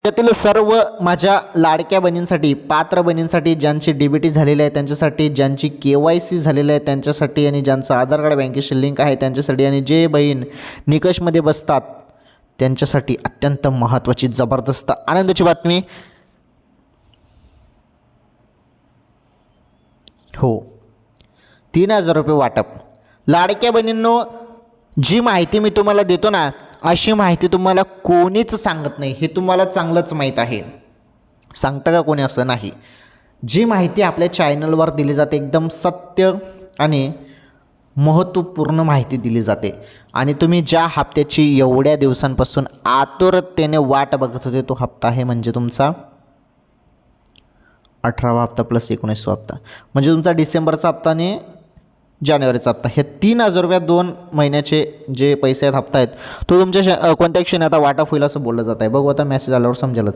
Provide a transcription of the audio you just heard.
त्यातील सर्व माझ्या लाडक्या बहिणींसाठी, पात्र बहिणींसाठी, ज्यांची DBT झालेली आहे त्यांच्यासाठी, ज्यांची KYC झालेली आहे त्यांच्यासाठी आणि ज्यांचं आधार कार्ड बँकेशी लिंक आहे त्यांच्यासाठी आणि जे बहीण निकषमध्ये बसतात त्यांच्यासाठी अत्यंत महत्त्वाची जबरदस्त आनंदाची बातमी. हो, 3,000 रुपये वाटप. लाडक्या बहिणींनो, जी माहिती मी तुम्हाला देतो ना, अशी माहिती तुम्हाला कोणीच सांगत नाही, हे तुम्हाला चांगलंच माहीत आहे. सांगतं का कोणी? असं नाही. जी माहिती आपल्या चॅनलवर दिली जाते एकदम सत्य आणि महत्त्वपूर्ण माहिती दिली जाते. आणि तुम्ही ज्या हप्त्याची एवढ्या दिवसांपासून आतुरतेने वाट बघत होते, तो हप्ता आहे म्हणजे तुमचा 18वा हप्ता प्लस 19वा हप्ता, म्हणजे तुमचा डिसेंबरचा हप्ता आणि जानेवारीचा हप्ता. हे 3,000 रुपये 2 महिन्याचे जे पैसे आहेत, हप्ता आहेत, तो तुमच्या कोणत्या क्षणी आता वाटप होईल असं बोललं जात आहे. बघू आता मेसेज आल्यावर समजेलच.